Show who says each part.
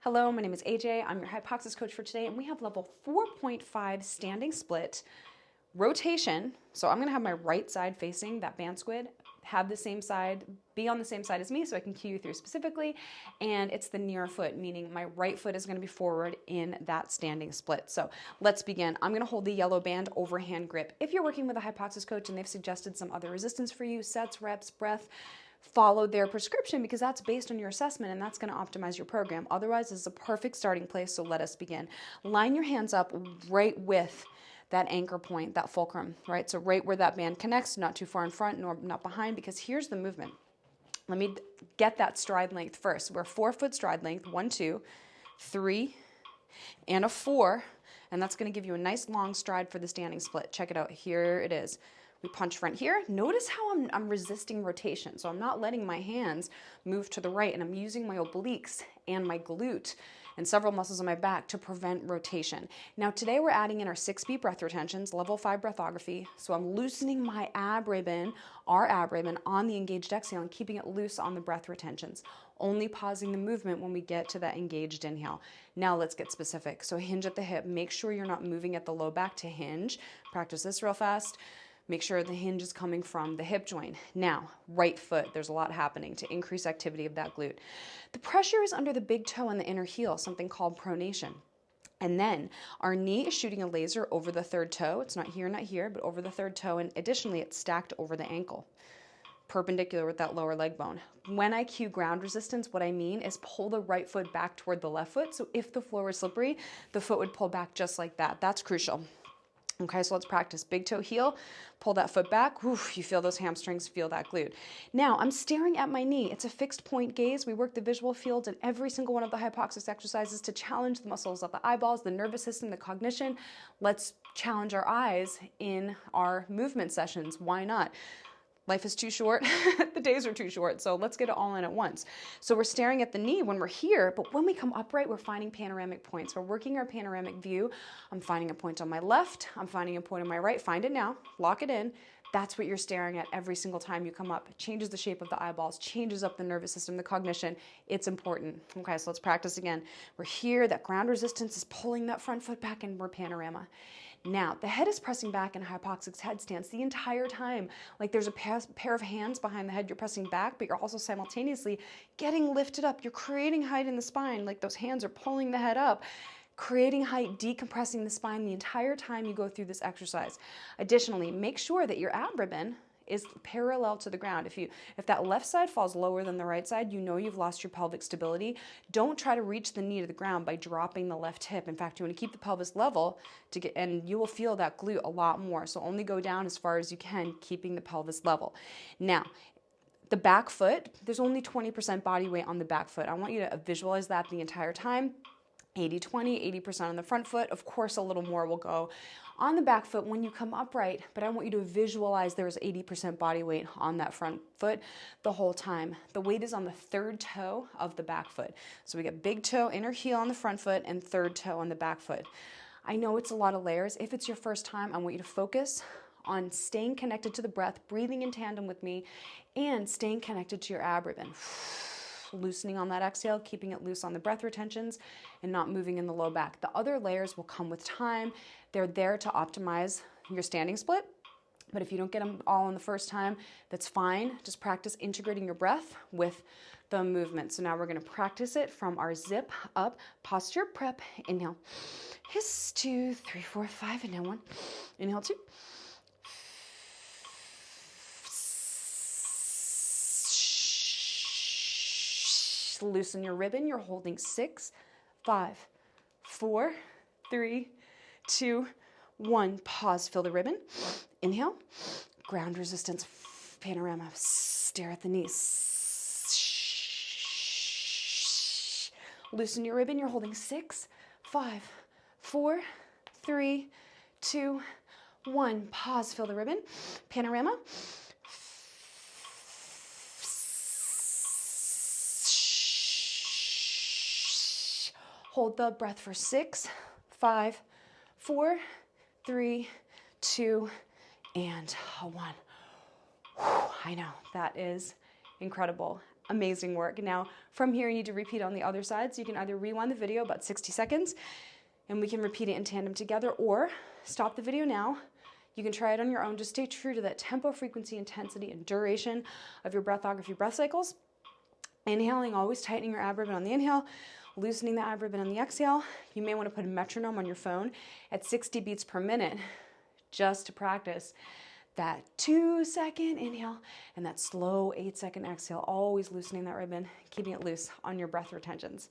Speaker 1: Hello, my name is AJ. I'm your HYPOXiX coach for today, and we have level 4.5 standing split rotation. So I'm gonna have my right side facing that band squid, have the same side, be on the same side as me so I can cue you through specifically. And it's the near foot, meaning my right foot is gonna be forward in that standing split. So let's begin. I'm gonna hold the yellow band overhand grip. If you're working with a HYPOXiX coach and they've suggested some other resistance for you, sets, reps, breath, follow their prescription because that's based on your assessment and that's going to optimize your program. Otherwise, this is a perfect starting place, so let us begin. Line your hands up right with that anchor point, that fulcrum, right? So right where that band connects, not too far in front nor not behind, because here's the movement. Let me get that stride length first. We're 4-foot stride length, 1, 2, 3, and a 4, and that's going to give you a nice long stride for the standing split. Check it out. Here it is. We punch front here. Notice how I'm resisting rotation. So I'm not letting my hands move to the right, and I'm using my obliques and my glute and several muscles on my back to prevent rotation. Now today we're adding in our 6-beat breath retentions, level 5 breathography. So I'm loosening my ab ribbon, our ab ribbon on the engaged exhale and keeping it loose on the breath retentions. Only pausing the movement when we get to that engaged inhale. Now let's get specific. So hinge at the hip. Make sure you're not moving at the low back to hinge. Practice this real fast. Make sure the hinge is coming from the hip joint. Now, right foot, there's a lot happening to increase activity of that glute. The pressure is under the big toe and the inner heel, something called pronation. And then our knee is shooting a laser over the third toe. It's not here, but over the third toe. And additionally, it's stacked over the ankle, perpendicular with that lower leg bone. When I cue ground resistance, what I mean is pull the right foot back toward the left foot. So if the floor is slippery, the foot would pull back just like that. That's crucial. Okay, so let's practice. Big toe heel, pull that foot back. Oof, you feel those hamstrings, feel that glute. Now, I'm staring at my knee. It's a fixed point gaze. We work the visual fields in every single one of the HYPOXiX exercises to challenge the muscles of the eyeballs, the nervous system, the cognition. Let's challenge our eyes in our movement sessions. Why not? Life is too short, the days are too short, so let's get it all in at once. So we're staring at the knee when we're here, but when we come upright, we're finding panoramic points. We're working our panoramic view. I'm finding a point on my left, I'm finding a point on my right. Find it now, lock it in. That's what you're staring at every single time you come up. It changes the shape of the eyeballs, changes up the nervous system, the cognition. It's important. Okay, so let's practice again. We're here, that ground resistance is pulling that front foot back, and we're panorama. Now, the head is pressing back in HYPOXiX headstands the entire time. Like there's a pair of hands behind the head, you're pressing back, but you're also simultaneously getting lifted up. You're creating height in the spine, like those hands are pulling the head up, creating height, decompressing the spine the entire time you go through this exercise. Additionally, make sure that your ab ribbon is parallel to the ground. If that left side falls lower than the right side, you know you've lost your pelvic stability. Don't try to reach the knee to the ground by dropping the left hip. In fact, you want to keep the pelvis level and you will feel that glute a lot more. So only go down as far as you can, keeping the pelvis level. Now, the back foot, there's only 20% body weight on the back foot. I want you to visualize that the entire time. 80-20, 80% on the front foot. Of course, a little more will go on the back foot when you come upright, but I want you to visualize there's 80% body weight on that front foot the whole time. The weight is on the third toe of the back foot. So we get big toe, inner heel on the front foot, and third toe on the back foot. I know it's a lot of layers. If it's your first time, I want you to focus on staying connected to the breath, breathing in tandem with me, and staying connected to your ab ribbon. Loosening on that exhale, keeping it loose on the breath retentions, and not moving in the low back. The other layers will come with time. They're there to optimize your standing split, but if you don't get them all in the first time, that's fine. Just practice integrating your breath with the movement. So now we're gonna practice it from our zip up posture prep. Inhale, hiss, 2, 3, 4, 5, inhale 1, inhale 2. Loosen your ribbon. You're holding 6, 5, 4, 3, 2, 1. Pause, feel the ribbon. Inhale, ground resistance, panorama, stare at the knees. Loosen your ribbon. You're holding 6, 5, 4, 3, 2, 1. Pause, feel the ribbon. Panorama. Hold the breath for 6, 5, 4, 3, 2, and 1. I know, that is incredible. Amazing work. Now, from here, you need to repeat on the other side. So you can either rewind the video about 60 seconds, and we can repeat it in tandem together, or stop the video now. You can try it on your own. Just stay true to that tempo, frequency, intensity, and duration of your breathography breath cycles. Inhaling, always tightening your ab ribbon on the inhale, loosening the ab ribbon on the exhale. You may want to put a metronome on your phone at 60 beats per minute just to practice that 2-second inhale and that slow 8-second exhale, always loosening that ribbon, keeping it loose on your breath retentions.